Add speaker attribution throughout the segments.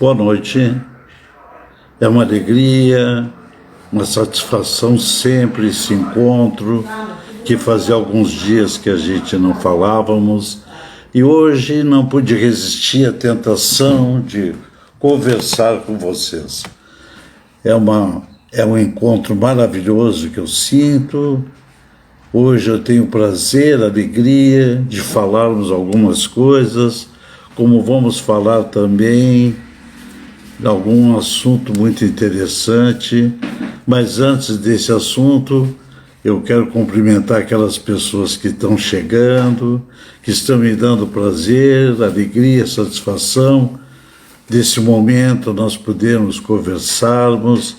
Speaker 1: Boa noite. É uma alegria, uma satisfação sempre esse encontro, que fazia alguns dias que a gente não falávamos, e hoje não pude resistir à tentação de conversar com vocês. É um encontro maravilhoso que eu sinto. Hoje eu tenho prazer, alegria de falarmos algumas coisas, como vamos falar também de algum assunto muito interessante. Mas antes desse assunto, eu quero cumprimentar aquelas pessoas que estão chegando, que estão me dando prazer, alegria, satisfação desse momento nós podermos conversarmos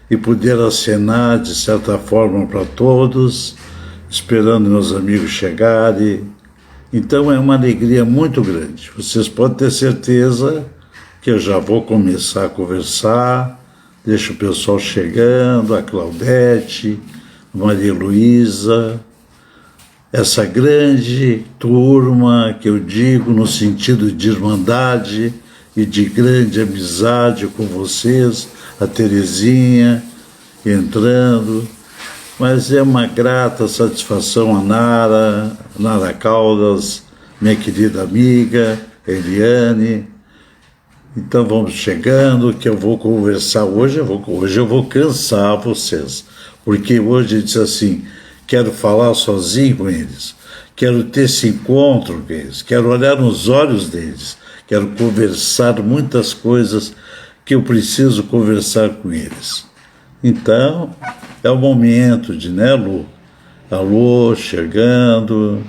Speaker 1: e poder acenar de certa forma para todos, esperando meus amigos chegarem. Então é uma alegria muito grande. Vocês podem ter certeza que eu já vou começar a conversar, deixo o pessoal chegando, a Claudete, Maria Luísa, essa grande turma que eu digo no sentido de irmandade e de grande amizade com vocês, a Terezinha entrando, mas é uma grata satisfação a Nara Caldas, minha querida amiga, Eliane. Então vamos chegando, que eu vou conversar hoje eu vou cansar vocês, porque hoje eu disse assim, quero falar sozinho com eles, quero ter esse encontro com eles, quero olhar nos olhos deles, quero conversar muitas coisas que eu preciso conversar com eles. Então, é o momento de, né, Lu? Alô, chegando.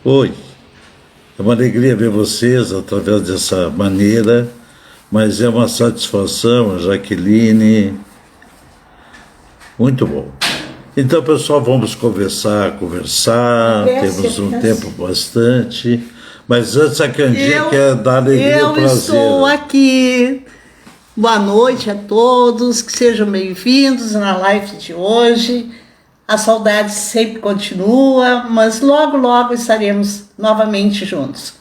Speaker 1: Oi. É uma alegria ver vocês através dessa maneira, mas é uma satisfação, a Jaqueline. Muito bom. Então, pessoal, vamos conversar. Temos um tempo bastante. Mas antes a Candinha quer dar alegria e prazer.
Speaker 2: Eu estou aqui. Boa noite a todos, que sejam bem-vindos na live de hoje. A saudade sempre continua, mas logo, logo estaremos novamente juntos.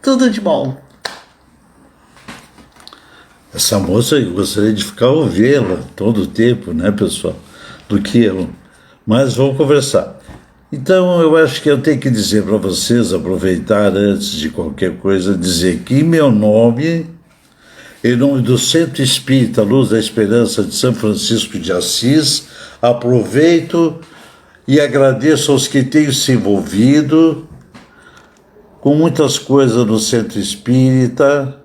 Speaker 2: Tudo de bom.
Speaker 1: Essa moça, eu gostaria de ficar ouvindo-la todo o tempo, né, pessoal? Do que eu. Mas vamos conversar. Então, eu acho que eu tenho que dizer para vocês, aproveitar antes de qualquer coisa, dizer que em meu nome, em nome do Centro Espírita Luz da Esperança de São Francisco de Assis, aproveito e agradeço aos que têm se envolvido com muitas coisas no Centro Espírita,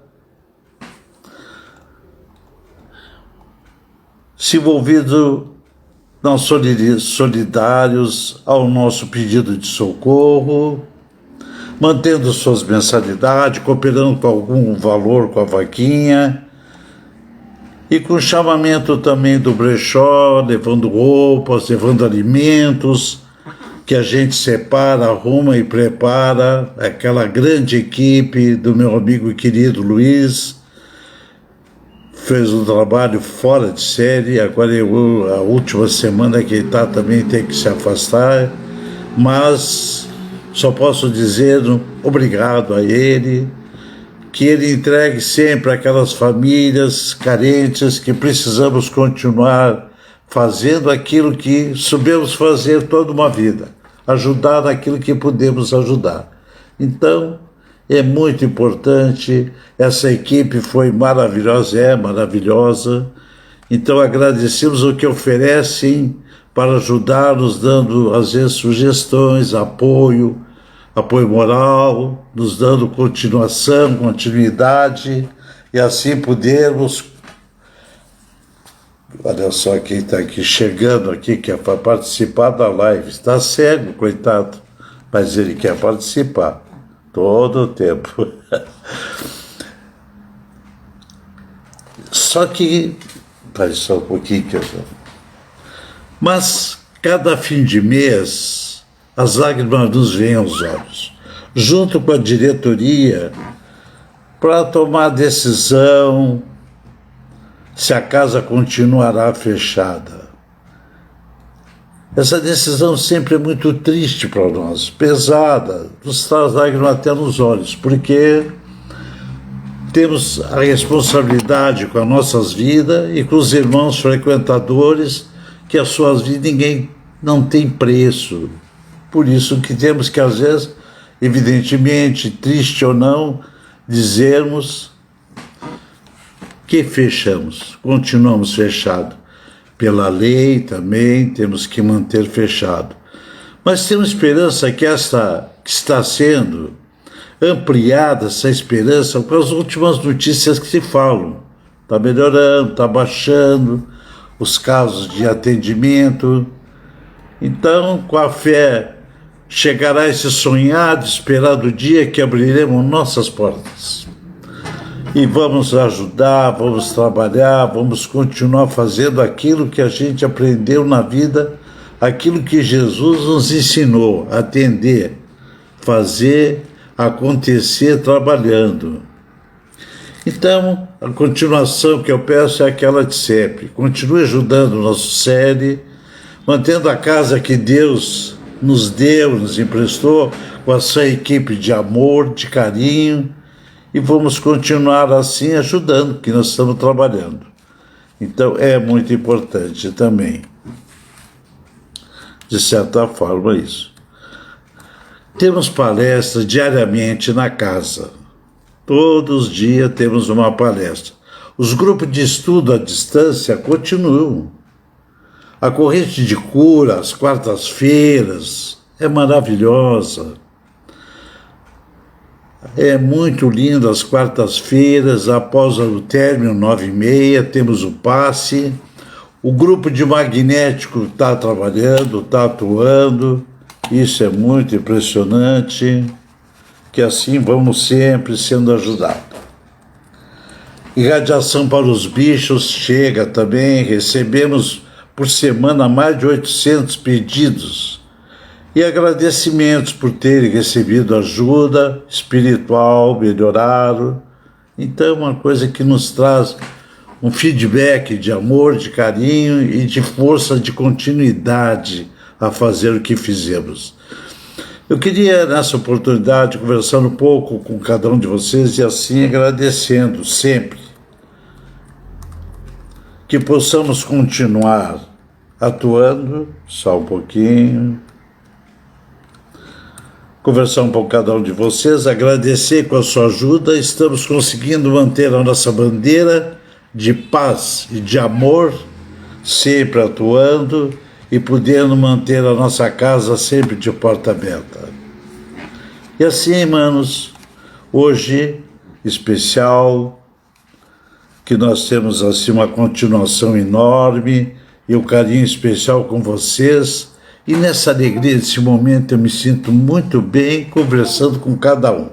Speaker 1: se envolvido não solidários ao nosso pedido de socorro, mantendo suas mensalidades, cooperando com algum valor com a vaquinha, e com chamamento também do brechó, levando roupas, levando alimentos, que a gente separa, arruma e prepara, aquela grande equipe do meu amigo e querido Luiz, fez um trabalho fora de série. Agora a última semana que ele está também tem que se afastar, mas só posso dizer obrigado a ele, que ele entregue sempre aquelas famílias carentes que precisamos continuar fazendo aquilo que soubemos fazer toda uma vida, ajudar naquilo que podemos ajudar. Então, é muito importante, essa equipe foi maravilhosa, é maravilhosa, então agradecemos o que oferecem para ajudar-nos, dando às vezes sugestões, apoio moral, nos dando continuidade, e assim podermos. Olha só quem está aqui chegando aqui, que é para participar da live, está cego, coitado, mas ele quer participar. Todo o tempo. Só que... Faz só um pouquinho que eu... Mas, cada fim de mês, as lágrimas nos vêm aos olhos, junto com a diretoria, para tomar decisão se a casa continuará fechada. Essa decisão sempre é muito triste para nós, pesada, nos traz lágrimas até nos olhos, porque temos a responsabilidade com as nossas vidas e com os irmãos frequentadores, que as suas vidas ninguém não tem preço. Por isso que temos que, às vezes, evidentemente, triste ou não, dizermos que fechamos, continuamos fechados. Pela lei também temos que manter fechado. Mas temos esperança que está sendo ampliada, essa esperança, com as últimas notícias que se falam. Está melhorando, está baixando os casos de atendimento. Então, com a fé, chegará esse sonhado, esperado dia que abriremos nossas portas. E vamos ajudar, vamos trabalhar, vamos continuar fazendo aquilo que a gente aprendeu na vida, aquilo que Jesus nos ensinou, atender, fazer acontecer trabalhando. Então, a continuação que eu peço é aquela de sempre. Continue ajudando o nosso série, mantendo a casa que Deus nos deu, nos emprestou, com a sua equipe de amor, de carinho, e vamos continuar assim ajudando, que nós estamos trabalhando. Então é muito importante também, de certa forma, isso. Temos palestras diariamente na casa. Todos os dias temos uma palestra. Os grupos de estudo à distância continuam. A corrente de cura, às quartas-feiras, é maravilhosa. É muito lindo as quartas-feiras, após o término, 9h30, temos o passe. O grupo de magnético está trabalhando, está atuando. Isso é muito impressionante, que assim vamos sempre sendo ajudados. Irradiação para os bichos chega também, recebemos por semana mais de 800 pedidos. E agradecimentos por terem recebido ajuda espiritual, melhoraram. Então é uma coisa que nos traz um feedback de amor, de carinho e de força de continuidade a fazer o que fizemos. Eu queria, nessa oportunidade, conversar um pouco com cada um de vocês e assim agradecendo sempre que possamos continuar atuando, só um pouquinho, conversar um pouco com cada um de vocês, agradecer com a sua ajuda, estamos conseguindo manter a nossa bandeira de paz e de amor, sempre atuando e podendo manter a nossa casa sempre de porta aberta. E assim, irmãos, hoje, especial, que nós temos assim uma continuação enorme e um carinho especial com vocês. E nessa alegria, nesse momento, eu me sinto muito bem conversando com cada um.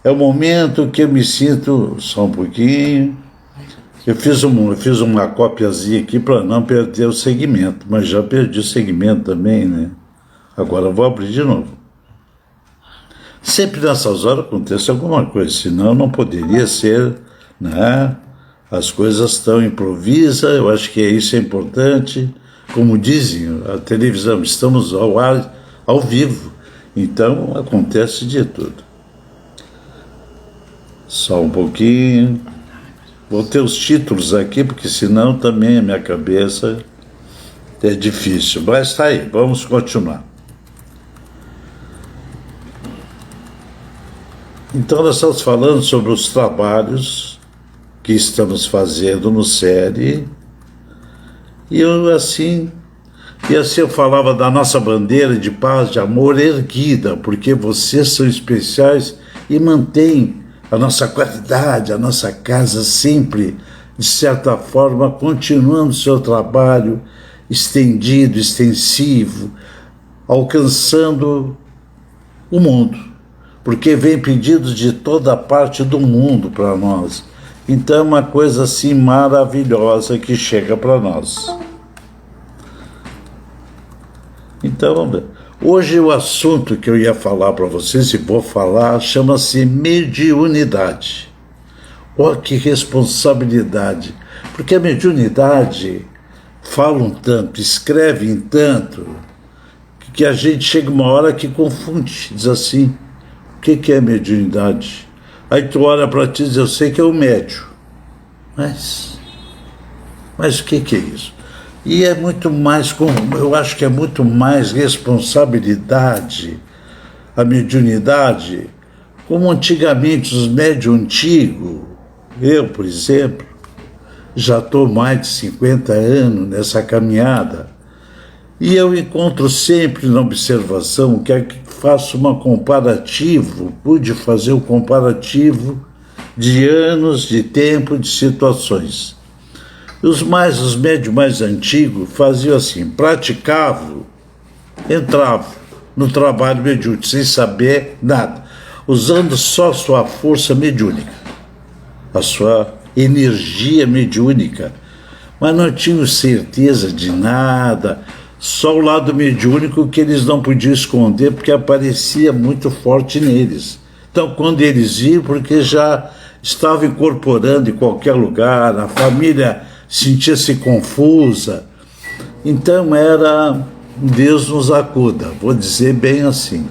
Speaker 1: É o momento que eu me sinto, só um pouquinho, eu fiz uma copiazinha aqui para não perder o segmento, mas já perdi o segmento também, né? Agora eu vou abrir de novo. Sempre nessas horas acontece alguma coisa, senão não poderia ser, né? As coisas estão improvisa, eu acho que isso é importante. Como dizem, a televisão, estamos ao ar, ao vivo, então acontece de tudo. Só um pouquinho. Vou ter os títulos aqui, porque senão também a minha cabeça é difícil. Mas está aí, vamos continuar. Então nós estamos falando sobre os trabalhos que estamos fazendo no série. E assim eu falava da nossa bandeira de paz, de amor erguida, porque vocês são especiais e mantêm a nossa qualidade, a nossa casa sempre, de certa forma, continuando o seu trabalho estendido, extensivo, alcançando o mundo, porque vem pedidos de toda parte do mundo para nós. Então é uma coisa assim maravilhosa que chega para nós. Então, vamos ver. Hoje o assunto que eu ia falar para vocês, e vou falar, chama-se mediunidade. Olha que responsabilidade. Porque a mediunidade fala um tanto, escreve em tanto, que a gente chega uma hora que confunde, diz assim, o que é mediunidade? Aí tu olha para ti e diz, eu sei que é o médio. Mas o que é isso? E é muito mais, eu acho que é muito mais responsabilidade, a mediunidade, como antigamente os médios antigos, eu, por exemplo, já estou mais de 50 anos nessa caminhada, e eu encontro sempre na observação que faço uma comparativo, pude fazer um comparativo de anos, de tempo, de situações. Os médios mais antigos faziam assim, praticavam, entravam no trabalho mediúnico, sem saber nada, usando só sua força mediúnica, a sua energia mediúnica, mas não tinham certeza de nada, só o lado mediúnico que eles não podiam esconder, porque aparecia muito forte neles. Então, quando eles iam, porque já estavam incorporando em qualquer lugar, a família sentia-se confusa. Então era Deus nos acuda, vou dizer bem assim.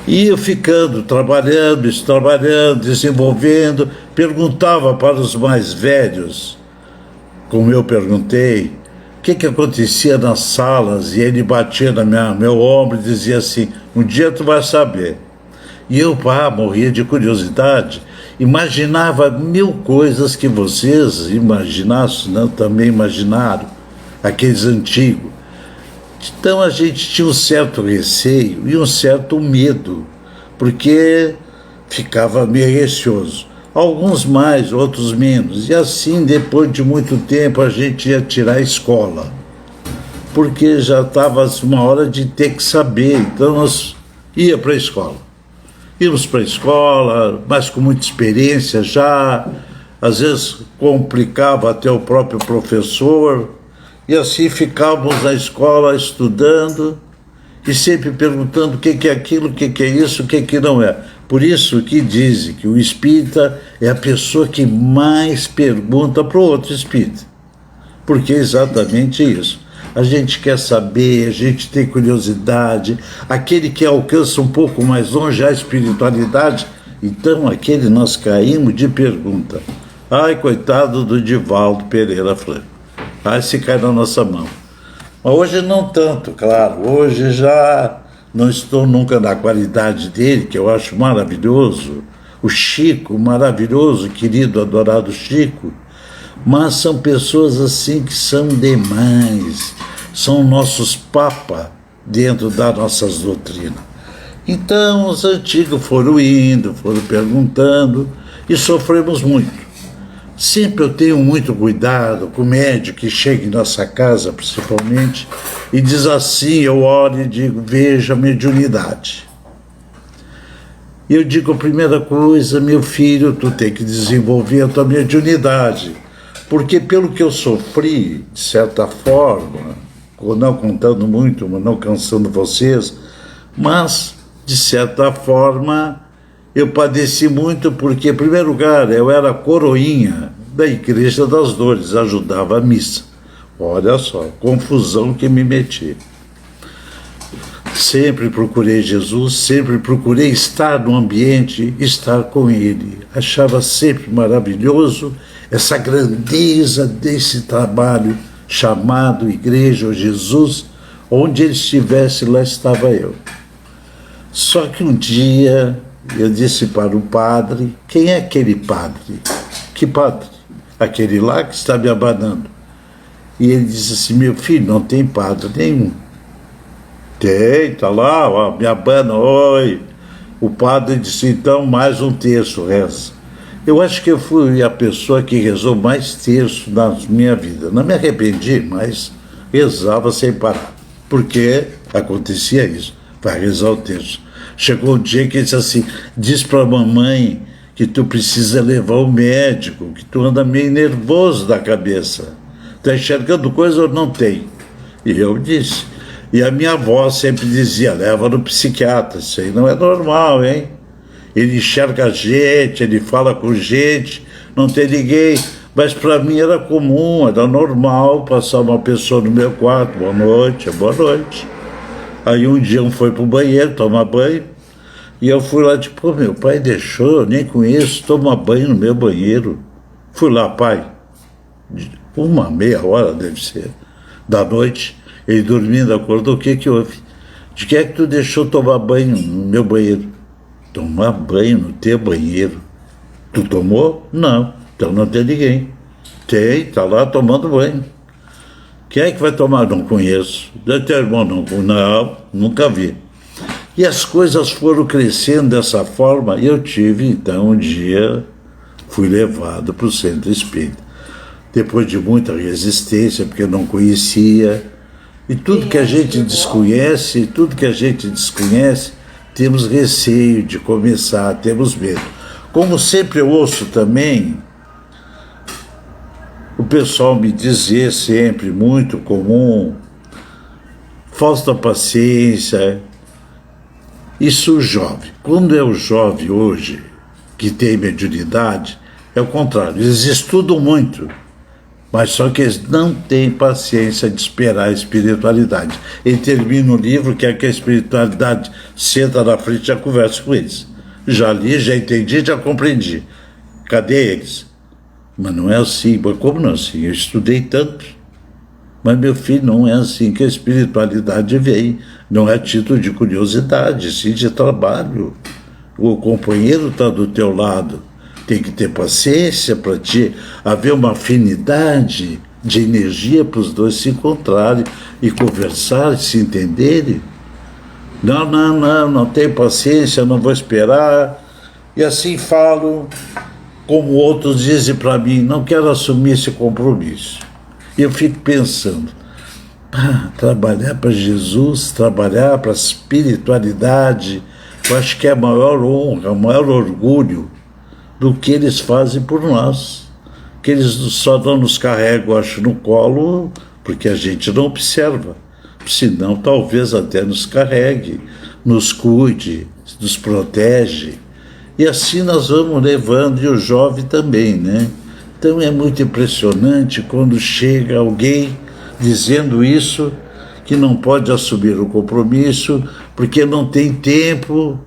Speaker 1: E eu ficando, trabalhando, desenvolvendo, perguntava para os mais velhos, como eu perguntei, o que acontecia nas salas, e ele batia no meu ombro e dizia assim, um dia tu vai saber. E eu, morria de curiosidade, imaginava mil coisas que vocês imaginassem, não, também imaginaram, aqueles antigos. Então a gente tinha um certo receio e um certo medo, porque ficava meio receoso. Alguns mais, outros menos. E assim, depois de muito tempo, a gente ia tirar a escola, porque já estava uma hora de ter que saber. Então nós ia para a escola. Íamos para a escola, mas com muita experiência já, às vezes complicava até o próprio professor, e assim ficávamos na escola estudando e sempre perguntando o que é aquilo, o que é isso, o que não é. Por isso que dizem que o espírita é a pessoa que mais pergunta para o outro espírita, porque é exatamente isso. A gente quer saber, a gente tem curiosidade, aquele que alcança um pouco mais longe a espiritualidade, então aquele nós caímos de pergunta. Ai, coitado do Divaldo Pereira Franco. Ai, se cai na nossa mão. Mas hoje não tanto, claro. Hoje já não estou nunca na qualidade dele, que eu acho maravilhoso. O Chico, maravilhoso, querido, adorado Chico. Mas são pessoas assim que são demais. São nossos papas dentro das nossas doutrinas. Então, os antigos foram indo, foram perguntando e sofremos muito. Sempre eu tenho muito cuidado com o médico que chega em nossa casa, principalmente, e diz assim, eu oro e digo, veja a mediunidade. E eu digo, a primeira coisa, meu filho, tu tem que desenvolver a tua mediunidade, porque pelo que eu sofri, de certa forma, não contando muito, não cansando vocês, mas, de certa forma, eu padeci muito porque, em primeiro lugar, eu era coroinha da Igreja das Dores, ajudava a missa. Olha só, confusão que me meti. Sempre procurei Jesus, sempre procurei estar no ambiente, estar com Ele. Achava sempre maravilhoso essa grandeza desse trabalho chamado Igreja ou Jesus, onde Ele estivesse, lá estava eu. Só que um dia eu disse para o padre, quem é aquele padre? Que padre? Aquele lá que está me abanando. E ele disse assim, meu filho, não tem padre nenhum. Tem, está lá, ó, me abana, oi. O padre disse, então, mais um terço reza. Eu acho que eu fui a pessoa que rezou mais terço na minha vida. Não me arrependi, mas rezava sem parar. Porque acontecia isso, vai rezar o terço. Chegou um dia que ele disse assim, diz para a mamãe que tu precisa levar o médico, que tu anda meio nervoso da cabeça. Está enxergando coisa ou não tem? E eu disse. E a minha avó sempre dizia, leva no psiquiatra, isso aí não é normal, hein? Ele enxerga gente, ele fala com gente, não tem ninguém. Mas para mim era comum, era normal passar uma pessoa no meu quarto, boa noite, boa noite. Aí um dia foi para o banheiro tomar banho, E eu fui lá, tipo, pô, meu pai deixou, eu nem conheço, toma banho no meu banheiro. Fui lá, pai, uma meia hora deve ser, da noite, ele dormindo, acordou, o que que houve? De que é que tu deixou tomar banho no meu banheiro? Tomar banho no teu banheiro? Tu tomou? Não, então não tem ninguém. Tem, tá lá tomando banho. Quem é que vai tomar? Não conheço. Teu irmão? Não, nunca vi. E as coisas foram crescendo dessa forma, e eu tive, então, um dia, fui levado para o centro espírita. Depois de muita resistência, porque eu não conhecia, e tudo que a gente desconhece, temos receio de começar, temos medo. Como sempre eu ouço também, o pessoal me dizer sempre, muito comum, falta paciência. Isso o jovem. Quando é o jovem hoje, que tem mediunidade, é o contrário. Eles estudam muito, mas só que eles não têm paciência de esperar a espiritualidade. Ele termina o livro, quer que a espiritualidade senta na frente e já conversa com eles. Já li, já entendi, já compreendi. Cadê eles? Mas não é assim. Mas como não é assim? Eu estudei tanto. Mas, meu filho, não é assim que a espiritualidade vem. Não é título de curiosidade, sim de trabalho. O companheiro está do teu lado. Tem que ter paciência para ti haver uma afinidade de energia para os dois se encontrarem e conversar, se entenderem. Não tenho paciência, não vou esperar. E assim falo, como outros dizem para mim, não quero assumir esse compromisso. E eu fico pensando, trabalhar para Jesus, trabalhar para a espiritualidade, eu acho que é a maior honra, o maior orgulho do que eles fazem por nós. Que eles só não nos carregam, acho, no colo, porque a gente não observa. Senão, talvez até nos carregue, nos cuide, nos protege. E assim nós vamos levando, e o jovem também, né? Então é muito impressionante quando chega alguém dizendo isso, que não pode assumir o compromisso, porque não tem tempo,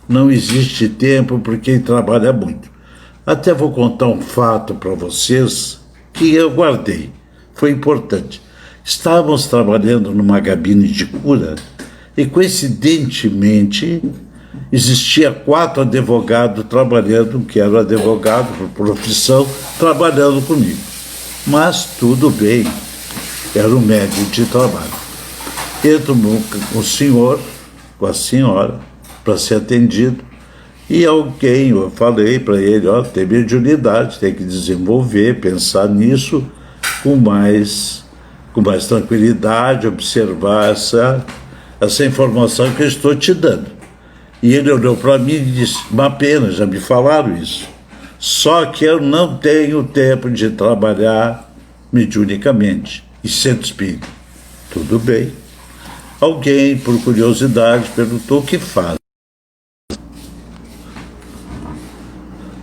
Speaker 1: não existe tempo, porque trabalha muito. Até vou contar um fato para vocês que eu guardei, foi importante. Estávamos trabalhando numa cabine de cura e, coincidentemente, existia 4 advogados trabalhando, que eram advogado por profissão, trabalhando comigo. Mas tudo bem, era o médium de trabalho. Entro com o senhor, com a senhora, para ser atendido, e alguém, eu falei para ele, tem mediunidade, tem que desenvolver, pensar nisso com mais tranquilidade, observar essa informação que eu estou te dando. E ele olhou para mim e disse, uma pena, já me falaram isso. Só que eu não tenho tempo de trabalhar mediunicamente. E centro espírita. Tudo bem. Alguém, por curiosidade, perguntou o que faz.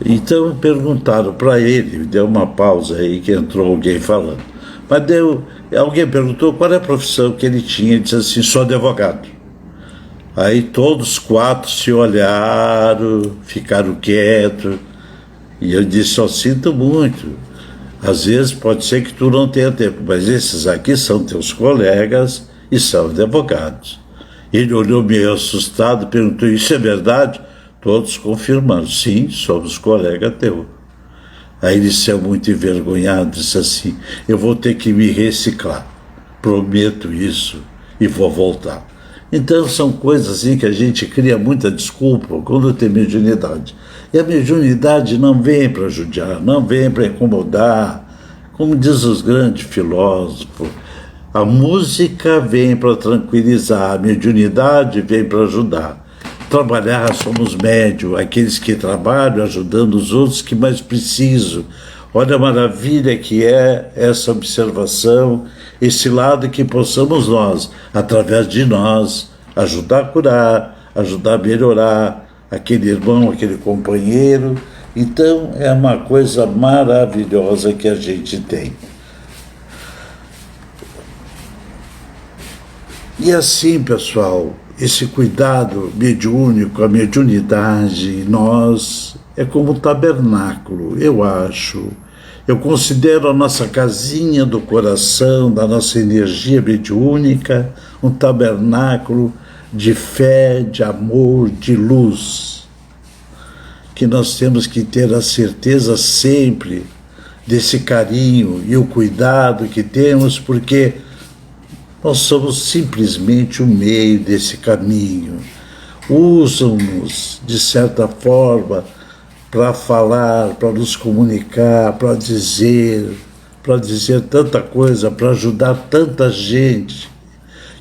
Speaker 1: Então perguntaram para ele, deu uma pausa aí que entrou alguém falando. Mas alguém perguntou qual é a profissão que ele tinha, ele disse assim, sou advogado. Aí todos 4 se olharam, ficaram quietos, e eu disse, sinto muito, às vezes pode ser que tu não tenha tempo, mas esses aqui são teus colegas e são advogados. Ele olhou meio assustado, perguntou, isso é verdade? Todos confirmaram, sim, somos colegas teu. Aí ele saiu muito envergonhado, disse assim, eu vou ter que me reciclar, prometo isso e vou voltar. Então são coisas assim que a gente cria muita desculpa quando tem mediunidade. E a mediunidade não vem para judiar, não vem para incomodar, como diz os grandes filósofos. A música vem para tranquilizar, a mediunidade vem para ajudar. Trabalhar, somos médios, aqueles que trabalham ajudando os outros que mais precisam. Olha a maravilha que é essa observação, esse lado que possamos nós, através de nós, ajudar a curar, ajudar a melhorar aquele irmão, aquele companheiro. Então é uma coisa maravilhosa que a gente tem. E assim, pessoal, esse cuidado mediúnico, a mediunidade em nós é como um tabernáculo, eu acho. Eu considero a nossa casinha do coração, da nossa energia mediúnica, um tabernáculo de fé, de amor, de luz, que nós temos que ter a certeza sempre desse carinho e o cuidado que temos, porque nós somos simplesmente o meio desse caminho. Usam-nos, de certa forma, para falar, para nos comunicar, para dizer tanta coisa, para ajudar tanta gente,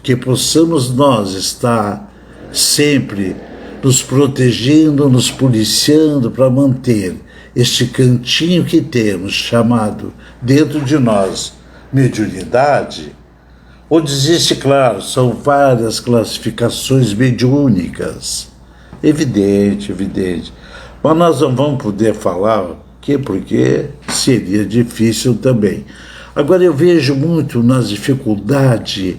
Speaker 1: que possamos nós estar sempre nos protegendo, nos policiando para manter este cantinho que temos, chamado dentro de nós mediunidade, onde existe, claro, são várias classificações mediúnicas, evidente, mas nós não vamos poder falar porque seria difícil também. Agora eu vejo muito nas dificuldades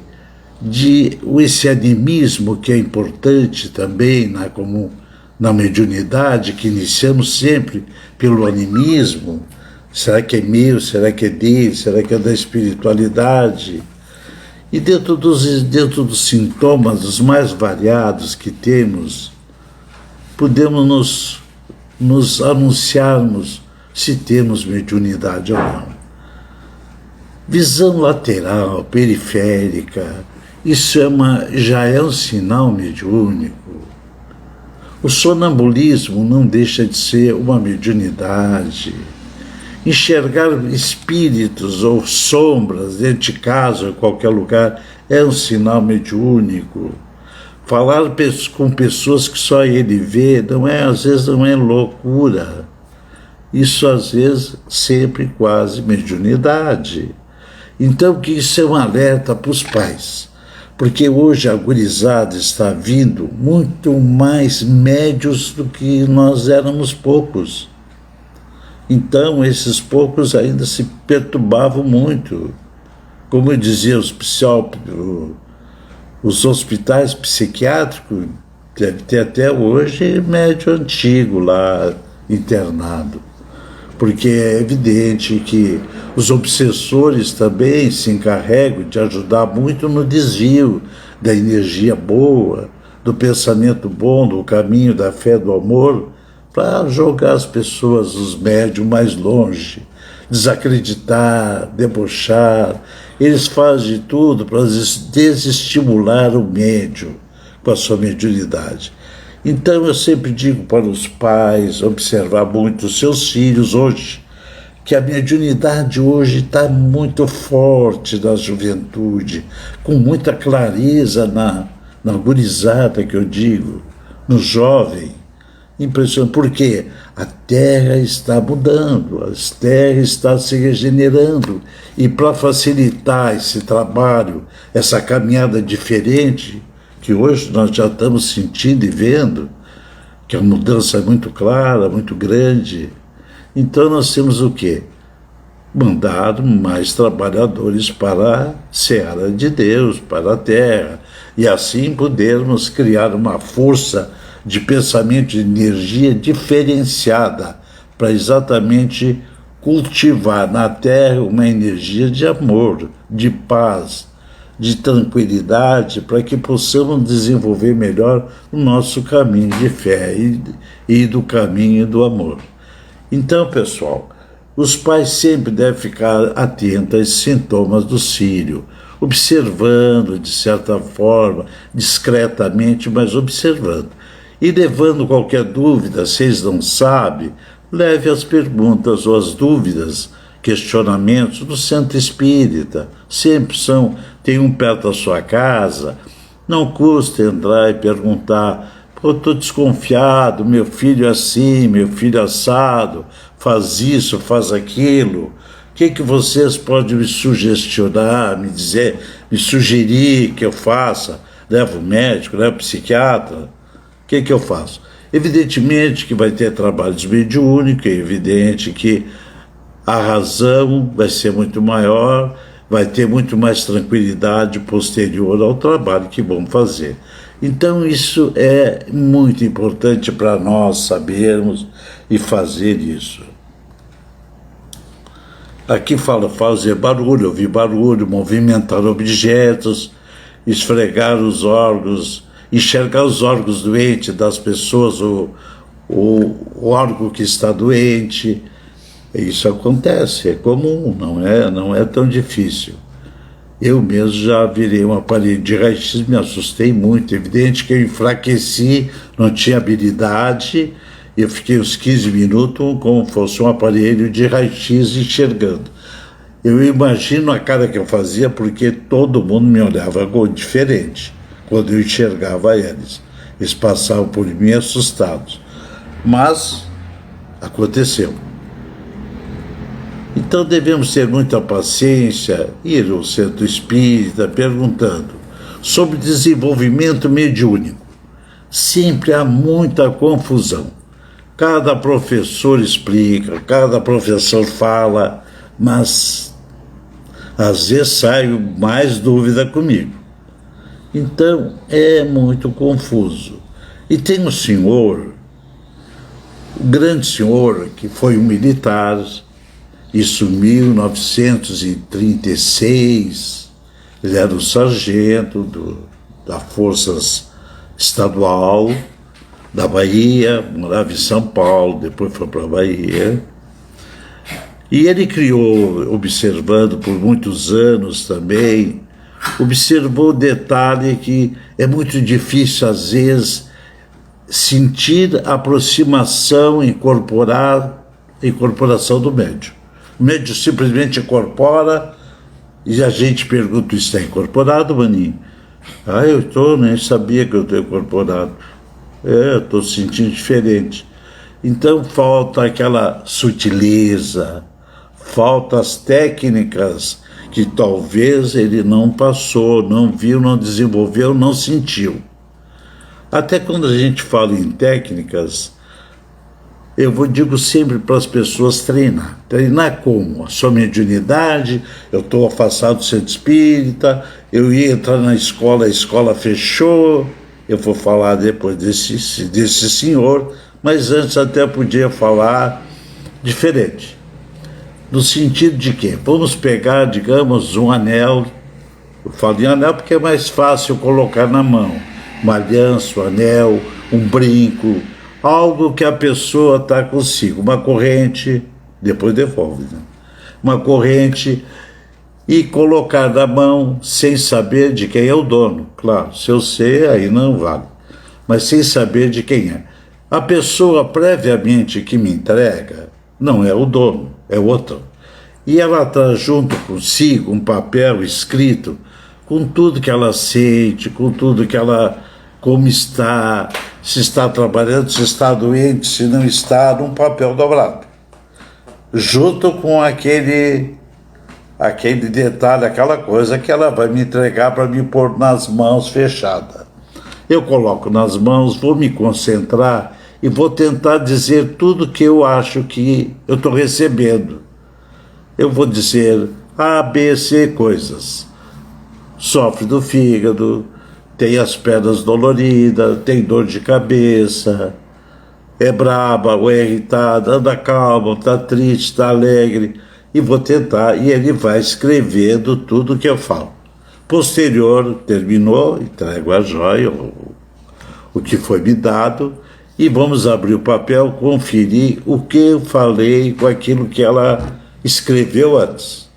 Speaker 1: de esse animismo que é importante também, né, como na mediunidade, que iniciamos sempre pelo animismo. Será que é meu? Será que é dele? Será que é da espiritualidade? E dentro dos sintomas os mais variados que temos, podemos nos anunciarmos se temos mediunidade ou não. Visão lateral, periférica, isso já é um sinal mediúnico. O sonambulismo não deixa de ser uma mediunidade. Enxergar espíritos ou sombras dentro de casa ou em qualquer lugar é um sinal mediúnico. Falar com pessoas que só ele vê, às vezes não é loucura. Isso às vezes sempre quase mediunidade. Então que isso é um alerta para os pais. Porque hoje a gurizada está vindo muito mais médios do que nós éramos poucos. Então, esses poucos ainda se perturbavam muito. Como eu dizia, os hospitais psiquiátricos deve ter até hoje médio antigo lá internado. Porque é evidente que os obsessores também se encarregam de ajudar muito no desvio da energia boa, do pensamento bom, do caminho da fé, do amor, para jogar as pessoas, os médios, mais longe, desacreditar, debochar. Eles fazem de tudo para desestimular o médium com a sua mediunidade. Então eu sempre digo para os pais observar muito os seus filhos hoje, que a mediunidade hoje está muito forte na juventude, com muita clareza na gurizada, que eu digo, no jovem. Impressionante, porque a Terra está mudando, a Terra está se regenerando, e para facilitar esse trabalho, essa caminhada diferente, que hoje nós já estamos sentindo e vendo, que a mudança é muito clara, muito grande. Então nós temos o quê? Mandado mais trabalhadores para a seara de Deus, para a terra, e assim podermos criar uma força de pensamento, de energia diferenciada, para exatamente cultivar na terra uma energia de amor, de paz, de tranquilidade, para que possamos desenvolver melhor o nosso caminho de fé e do caminho do amor. Então, pessoal, os pais sempre devem ficar atentos aos sintomas do filho, observando, de certa forma, discretamente, mas observando. E levando qualquer dúvida, se eles não sabem, leve as perguntas ou as dúvidas, questionamentos do centro espírita. Sempre tem um perto da sua casa, não custa entrar e perguntar: pô, estou desconfiado, meu filho é assim, meu filho é assado, faz isso, faz aquilo. O que vocês podem me sugestionar, me dizer, me sugerir que eu faça? Levo o médico, levo o psiquiatra? O que eu faço? Evidentemente que vai ter trabalhos mediúnicos, é evidente que a razão vai ser muito maior, vai ter muito mais tranquilidade posterior ao trabalho que vamos fazer. Então isso é muito importante para nós sabermos e fazer isso. Aqui fala fazer barulho, ouvir barulho, movimentar objetos, esfregar os órgãos, enxergar os órgãos doentes das pessoas, o órgão que está doente. Isso acontece, é comum, não é tão difícil. Eu mesmo já virei um aparelho de raio-x, me assustei muito. Evidente que eu enfraqueci, não tinha habilidade, eu fiquei uns 15 minutos como fosse um aparelho de raio-x enxergando. Eu imagino a cara que eu fazia, porque todo mundo me olhava diferente quando eu enxergava eles. Eles passavam por mim assustados. Mas aconteceu. Então devemos ter muita paciência, ir ao centro espírita perguntando sobre desenvolvimento mediúnico. Sempre há muita confusão. Cada professor explica, cada professor fala, mas às vezes sai mais dúvida comigo. Então é muito confuso. E tem um senhor, um grande senhor, que foi um militar. Isso em 1936, ele era um sargento da Forças Estadual da Bahia, morava em São Paulo, depois foi para a Bahia. E ele criou, observando por muitos anos também, observou o detalhe que é muito difícil, às vezes, sentir a aproximação, incorporação do médium. O médium simplesmente incorpora e a gente pergunta: está incorporado, maninho? Eu estou, nem sabia que eu estou incorporado. Eu estou sentindo diferente. Então falta aquela sutileza, falta as técnicas que talvez ele não passou, não viu, não desenvolveu, não sentiu. Até quando a gente fala em técnicas, eu digo sempre para as pessoas treinar. Treinar como? A sua mediunidade, eu estou afastado do centro espírita, eu ia entrar na escola, a escola fechou. Eu vou falar depois desse senhor, mas antes até podia falar diferente. No sentido de que? Vamos pegar, digamos, um anel. Eu falo em anel porque é mais fácil colocar na mão. Um aliança, um anel, um brinco, algo que a pessoa está consigo, uma corrente, depois devolve, né? Uma corrente, e colocar na mão sem saber de quem é o dono. Claro, se eu sei, aí não vale, mas sem saber de quem é. A pessoa previamente que me entrega não é o dono, é outro. E ela traz junto consigo um papel escrito com tudo que ela sente, com tudo que ela, como está, se está trabalhando, se está doente, se não está, num papel dobrado. Junto com aquele detalhe, aquela coisa que ela vai me entregar para me pôr nas mãos fechada. Eu coloco nas mãos, vou me concentrar e vou tentar dizer tudo que eu acho que eu estou recebendo. Eu vou dizer A, B, C coisas. Sofre do fígado, tem as pernas doloridas, tem dor de cabeça, é braba ou é irritada, anda calma, está triste, está alegre. E vou tentar, e ele vai escrevendo tudo que eu falo. Posterior, terminou, entrego a joia, o que foi me dado, e vamos abrir o papel, conferir o que eu falei com aquilo que ela escreveu antes.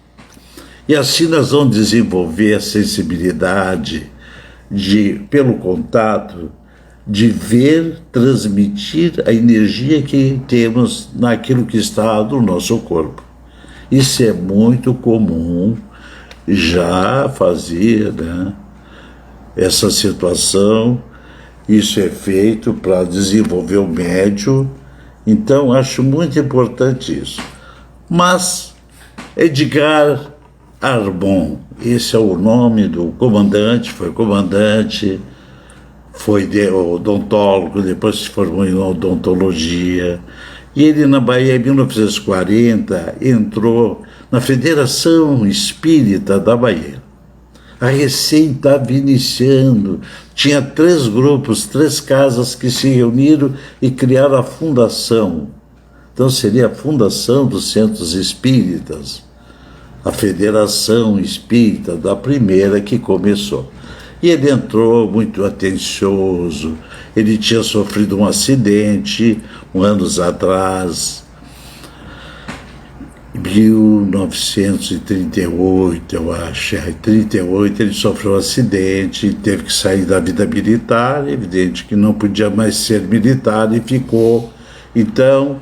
Speaker 1: E assim nós vamos desenvolver a sensibilidade pelo contato, de ver, transmitir a energia que temos naquilo que está no nosso corpo. Isso é muito comum, já fazia, né, essa situação. Isso é feito para desenvolver o médium. Então, acho muito importante isso. Mas Edgar Arbon, esse é o nome do comandante, foi odontólogo, depois se formou em odontologia. E ele, na Bahia, em 1940, entrou na Federação Espírita da Bahia. A recém estava iniciando. Tinha 3 grupos, 3 casas que se reuniram e criaram a fundação. Então seria a fundação dos centros espíritas, a Federação Espírita, da primeira que começou. E ele entrou muito atencioso, ele tinha sofrido um acidente anos atrás, em 1938, eu acho, em 1938 ele sofreu um acidente, teve que sair da vida militar, evidente que não podia mais ser militar e ficou, então,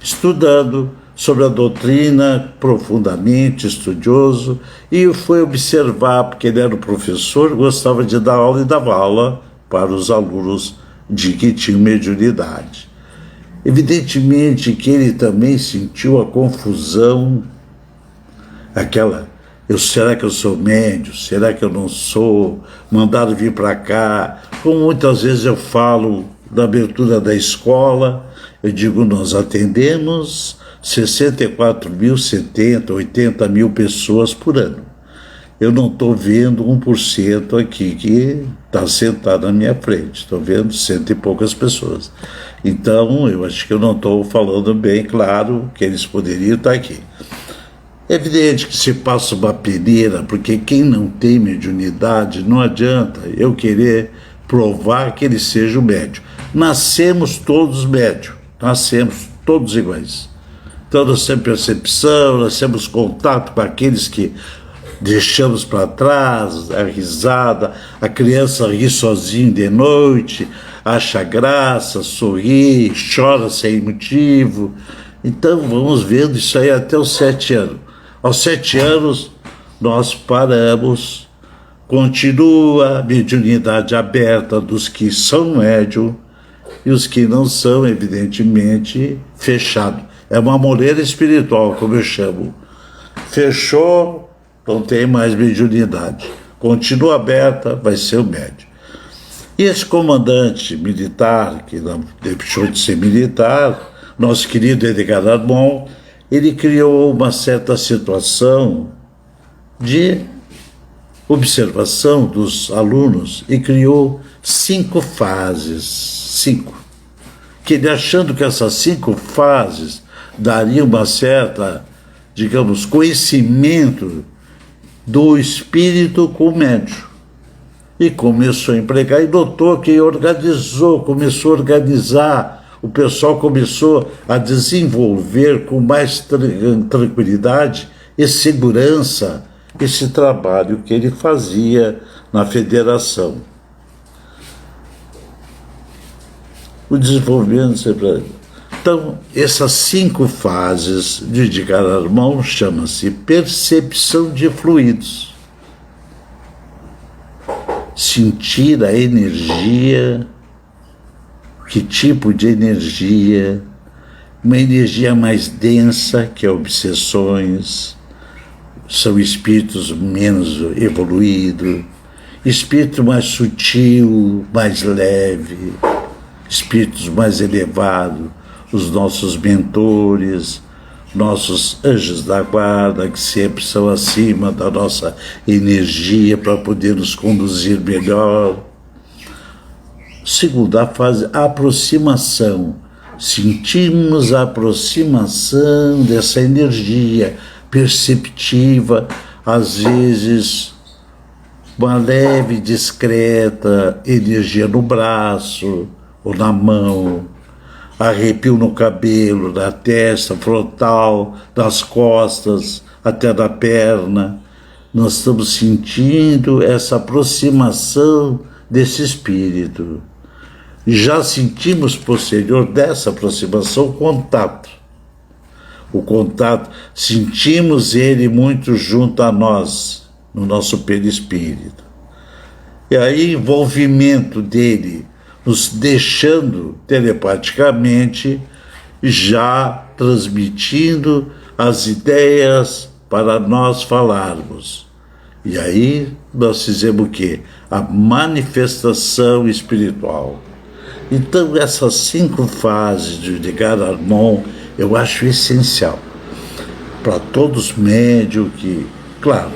Speaker 1: estudando sobre a doutrina, profundamente estudioso, e foi observar, porque ele era o professor, gostava de dar aula e dava aula para os alunos de que tinham mediunidade. Evidentemente que ele também sentiu a confusão, será que eu sou médium? Será que eu não sou? Mandaram vir para cá. Como muitas vezes eu falo na abertura da escola, eu digo, nós atendemos 64 mil, 70, 80 mil pessoas por ano. Eu não estou vendo 1% aqui que está sentado na minha frente. Estou vendo 100 e poucas pessoas. Então, eu acho que eu não estou falando bem claro que eles poderiam estar aqui. É evidente que se passa uma peneira, porque quem não tem mediunidade, não adianta eu querer provar que ele seja o médium. Nascemos todos médios, nascemos todos iguais. Então nós temos percepção, nós temos contato com aqueles que deixamos para trás, a risada, a criança ri sozinho de noite, acha graça, sorri, chora sem motivo. Então vamos vendo isso aí até os 7 anos. Aos 7 anos nós paramos, continua a mediunidade aberta dos que são médium e os que não são, evidentemente, fechado. É uma moleira espiritual, como eu chamo. Fechou, não tem mais mediunidade. Continua aberta, vai ser o médium. E esse comandante militar, que não deixou de ser militar, nosso querido Edgar Armon, ele criou uma certa situação de observação dos alunos e criou 5 fases. 5. Que ele achando que essas 5 fases dariam uma certa, digamos, conhecimento do espírito com o médium. E começou a empregar e notou que começou a organizar, o pessoal começou a desenvolver com mais tranquilidade e segurança esse trabalho que ele fazia na federação. O desenvolvimento sempre. Então, essas 5 fases de Edgar Armon chama-se percepção de fluidos. Sentir a energia, que tipo de energia, uma energia mais densa, que é obsessões, são espíritos menos evoluídos, espírito mais sutil, mais leve, espíritos mais elevados, os nossos mentores, nossos anjos da guarda, que sempre são acima da nossa energia para poder nos conduzir melhor. Segunda fase, a aproximação. Sentimos a aproximação dessa energia perceptiva, às vezes uma leve, discreta energia no braço ou na mão, arrepio no cabelo, na testa, frontal, nas costas, até na perna. Nós estamos sentindo essa aproximação desse espírito. Já sentimos, posterior dessa aproximação, o contato. O contato, sentimos ele muito junto a nós, no nosso perispírito. E aí, envolvimento dele, nos deixando telepaticamente, já transmitindo as ideias para nós falarmos. E aí nós fizemos o quê? A manifestação espiritual. Então essas 5 fases de Edgar Armon eu acho essencial para todos os médios que, claro,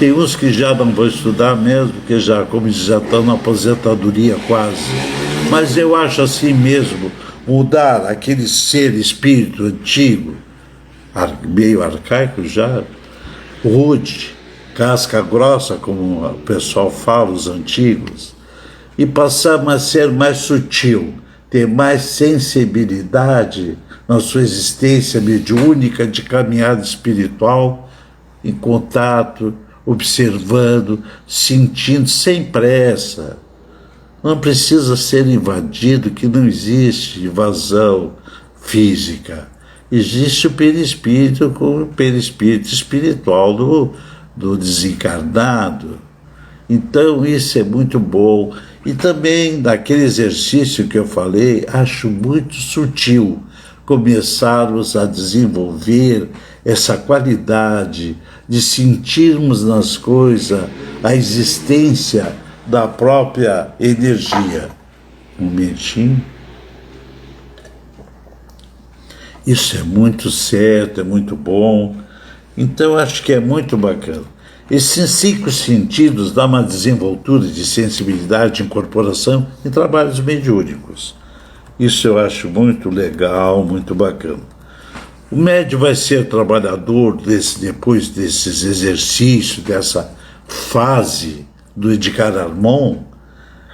Speaker 1: Tem uns que já não vão estudar mesmo, porque já, como já estão na aposentadoria quase. Mas eu acho assim mesmo, mudar aquele ser espírito antigo, meio arcaico já, rude, casca grossa, como o pessoal fala, os antigos, e passar a ser mais sutil, ter mais sensibilidade na sua existência mediúnica de caminhada espiritual, em contato, observando, sentindo, sem pressa. Não precisa ser invadido, que não existe invasão física. Existe o perispírito como o perispírito espiritual do desencarnado. Então isso é muito bom. E também daquele exercício que eu falei, acho muito sutil começarmos a desenvolver essa qualidade de sentirmos nas coisas a existência da própria energia. Um momentinho. Isso é muito certo, é muito bom. Então acho que é muito bacana. Esses 5 sentidos dão uma desenvoltura de sensibilidade de incorporação em trabalhos mediúnicos. Isso eu acho muito legal, muito bacana. O médium vai ser trabalhador depois desses exercícios, dessa fase do Edgar Armon,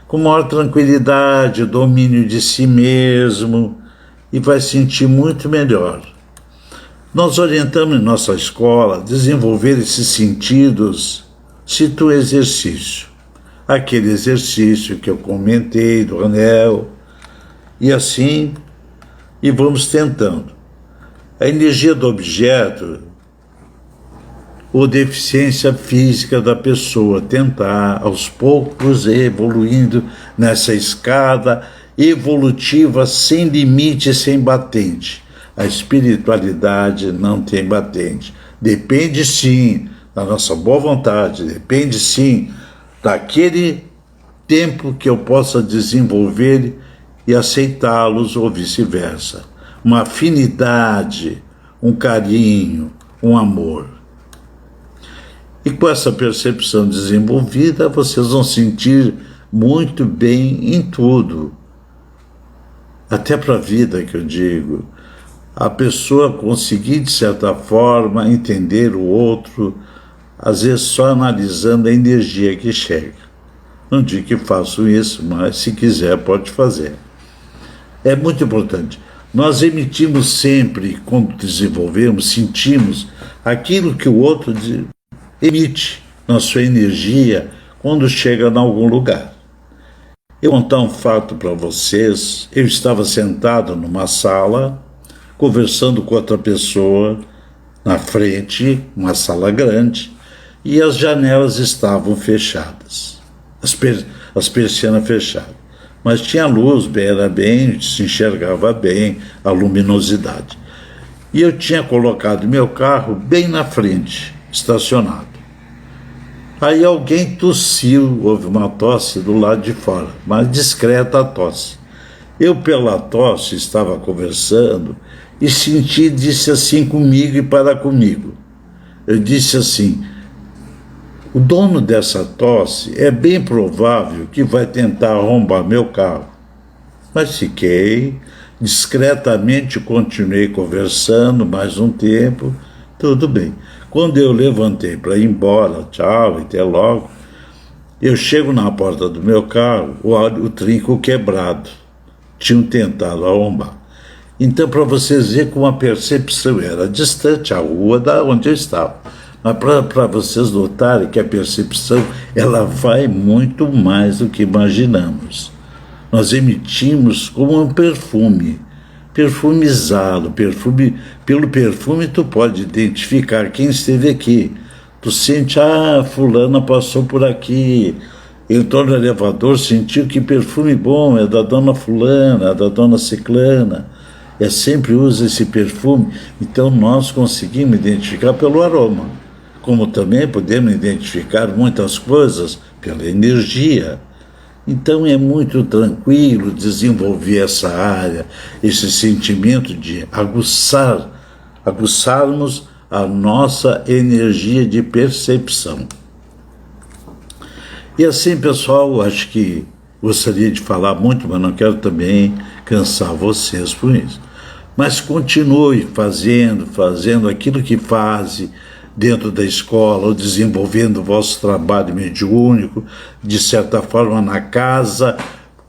Speaker 1: com maior tranquilidade, domínio de si mesmo, e vai sentir muito melhor. Nós orientamos em nossa escola a desenvolver esses sentidos, cito o exercício. Aquele exercício que eu comentei do anel, e assim, e vamos tentando. A energia do objeto, ou deficiência física da pessoa, tentar aos poucos ir evoluindo nessa escada evolutiva sem limite, sem batente. A espiritualidade não tem batente. Depende sim da nossa boa vontade, depende sim daquele tempo que eu possa desenvolver e aceitá-los ou vice-versa. Uma afinidade, um carinho, um amor. E com essa percepção desenvolvida, vocês vão sentir muito bem em tudo. Até para a vida, que eu digo. A pessoa conseguir, de certa forma, entender o outro, às vezes só analisando a energia que chega. Não digo que faço isso, mas se quiser pode fazer. É muito importante. Nós emitimos sempre, quando desenvolvemos, sentimos aquilo que o outro emite na sua energia quando chega em algum lugar. Eu vou contar um fato para vocês. Eu estava sentado numa sala, conversando com outra pessoa na frente, uma sala grande, e as janelas estavam fechadas, as persianas fechadas. Mas tinha luz, era bem, se enxergava bem, a luminosidade. E eu tinha colocado meu carro bem na frente, estacionado. Aí alguém tossiu, houve uma tosse do lado de fora, mas discreta a tosse. Eu, pela tosse, estava conversando e senti, disse assim comigo e para comigo. Eu disse assim: o dono dessa tosse é bem provável que vai tentar arrombar meu carro. Mas fiquei, discretamente continuei conversando mais um tempo, tudo bem. Quando eu levantei para ir embora, tchau, até logo, eu chego na porta do meu carro, o trinco quebrado. Tinham tentado arrombar. Então, para vocês verem como a percepção era distante, a rua da onde eu estava. Mas para vocês notarem que a percepção ela vai muito mais do que imaginamos. Nós emitimos como um perfume, perfumizado, pelo perfume tu pode identificar quem esteve aqui. Tu sente, fulana passou por aqui, entrou no elevador, sentiu que perfume bom, é da dona fulana, é da dona ciclana. Sempre usa esse perfume, então nós conseguimos identificar pelo aroma, como também podemos identificar muitas coisas pela energia. Então é muito tranquilo desenvolver essa área, esse sentimento de aguçarmos a nossa energia de percepção. E assim, pessoal, acho que gostaria de falar muito, mas não quero também cansar vocês por isso. Mas continue fazendo aquilo que faz dentro da escola, ou desenvolvendo o vosso trabalho mediúnico, de certa forma na casa.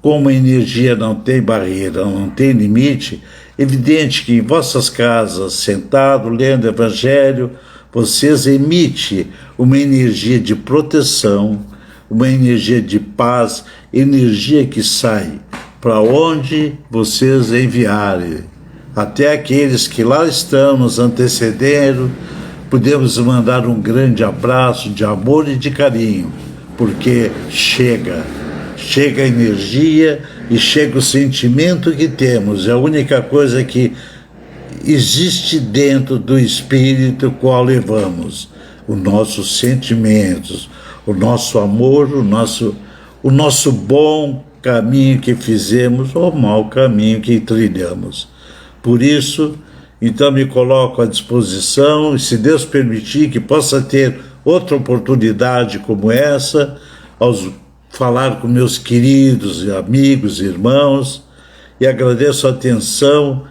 Speaker 1: Como a energia não tem barreira, não tem limite, evidente que em vossas casas, sentado, lendo o Evangelho, vocês emitem uma energia de proteção, uma energia de paz, energia que sai para onde vocês enviarem. Até aqueles que lá estão nos antecedendo, podemos mandar um grande abraço de amor e de carinho, porque chega a energia e chega o sentimento que temos. É a única coisa que existe dentro do espírito qual levamos, os nossos sentimentos, o nosso amor, o nosso bom caminho que fizemos ou mau caminho que trilhamos. Por isso, então me coloco à disposição, e se Deus permitir que possa ter outra oportunidade como essa, falar com meus queridos amigos, irmãos, e agradeço a atenção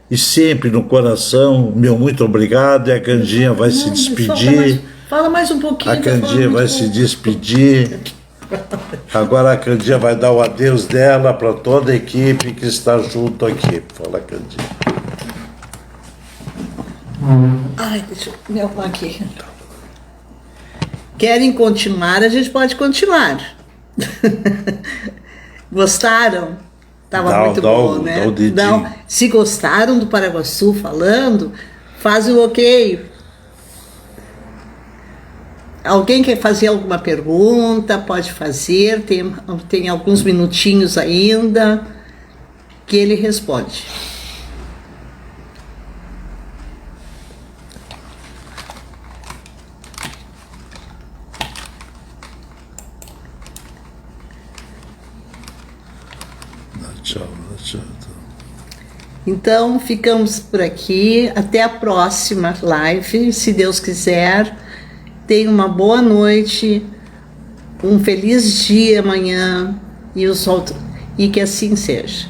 Speaker 1: e sempre no coração, meu muito obrigado, e a Candinha vai se despedir.
Speaker 2: Fala mais um pouquinho.
Speaker 1: A Candinha vai se despedir. Agora a Candinha vai dar o adeus dela para toda a equipe que está junto aqui. Fala, Candinha.
Speaker 2: Ai, deixa eu me arrumar aqui. Querem continuar? A gente pode continuar. Gostaram? Estava muito bom, né? Então, se gostaram do Paraguaçu falando, faz o ok. Alguém quer fazer alguma pergunta? Pode fazer, tem alguns minutinhos ainda que ele responde.
Speaker 1: Tchau.
Speaker 2: Então, ficamos por aqui. Até a próxima live, se Deus quiser. Tenha uma boa noite, um feliz dia amanhã e que assim seja.